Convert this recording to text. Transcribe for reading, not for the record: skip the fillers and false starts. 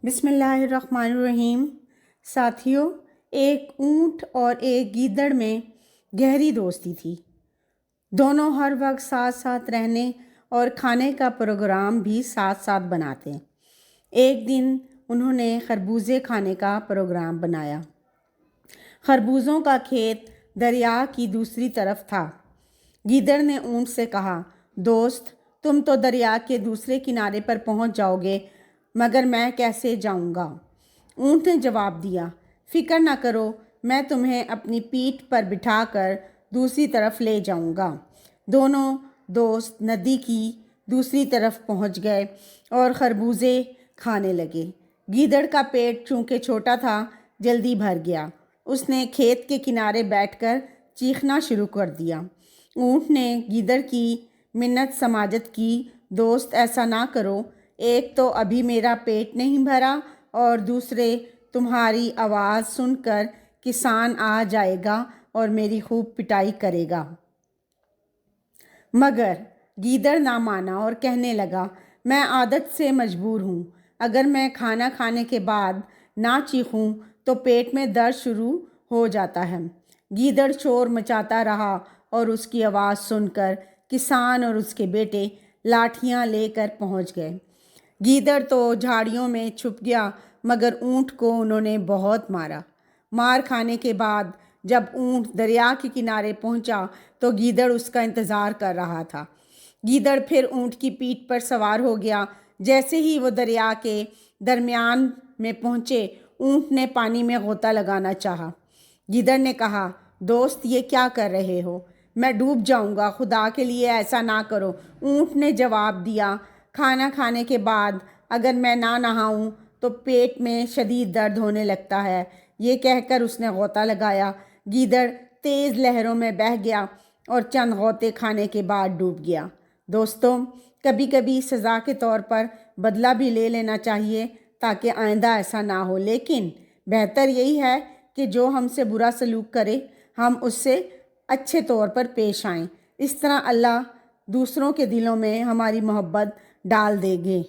بسم اللہ الرحمن الرحیم۔ ساتھیوں، ایک اونٹ اور ایک گیدڑ میں گہری دوستی تھی۔ دونوں ہر وقت ساتھ ساتھ رہنے اور کھانے کا پروگرام بھی ساتھ ساتھ بناتے۔ ایک دن انہوں نے خربوزے کھانے کا پروگرام بنایا۔ خربوزوں کا کھیت دریا کی دوسری طرف تھا۔ گیدڑ نے اونٹ سے کہا، دوست، تم تو دریا کے دوسرے کنارے پر پہنچ جاؤ گے، مگر میں کیسے جاؤں گا؟ اونٹ نے جواب دیا، فکر نہ کرو، میں تمہیں اپنی پیٹھ پر بٹھا کر دوسری طرف لے جاؤں گا۔ دونوں دوست ندی کی دوسری طرف پہنچ گئے اور خربوزے کھانے لگے۔ گیدڑ کا پیٹ چونکہ چھوٹا تھا، جلدی بھر گیا۔ اس نے کھیت کے کنارے بیٹھ کر چیخنا شروع کر دیا۔ اونٹ نے گیدڑ کی منت سماجت کی، دوست ایسا نہ کرو، ایک تو ابھی میرا پیٹ نہیں بھرا اور دوسرے تمہاری آواز سن کر کسان آ جائے گا اور میری خوب پٹائی کرے گا۔ مگر گیدڑ نہ مانا اور کہنے لگا، میں عادت سے مجبور ہوں، اگر میں کھانا کھانے کے بعد نہ چیخوں تو پیٹ میں درد شروع ہو جاتا ہے۔ گیدڑ شور مچاتا رہا اور اس کی آواز سن کر کسان اور اس کے بیٹے لاٹھیاں لے کر پہنچ گئے۔ گیدڑ تو جھاڑیوں میں چھپ گیا، مگر اونٹ کو انہوں نے بہت مارا۔ مار کھانے کے بعد جب اونٹ دریا کے کنارے پہنچا تو گیدڑ اس کا انتظار کر رہا تھا۔ گیدڑ پھر اونٹ کی پیٹھ پر سوار ہو گیا۔ جیسے ہی وہ دریا کے درمیان میں پہنچے، اونٹ نے پانی میں غوطہ لگانا چاہا۔ گیدڑ نے کہا، دوست، یہ کیا کر رہے ہو؟ میں ڈوب جاؤں گا، خدا کے لیے ایسا نہ کرو۔ اونٹ نے جواب دیا، کھانا کھانے کے بعد اگر میں نہ نہاؤں تو پیٹ میں شدید درد ہونے لگتا ہے۔ یہ کہہ کر اس نے غوطہ لگایا۔ گیدڑ تیز لہروں میں بہہ گیا اور چند غوطے کھانے کے بعد ڈوب گیا۔ دوستوں، کبھی کبھی سزا کے طور پر بدلہ بھی لے لینا چاہیے تاکہ آئندہ ایسا نہ ہو، لیکن بہتر یہی ہے کہ جو ہم سے برا سلوک کرے ہم اس سے اچھے طور پر پیش آئیں۔ اس طرح اللہ دوسروں کے دلوں میں ہماری محبت ڈال دیں گے۔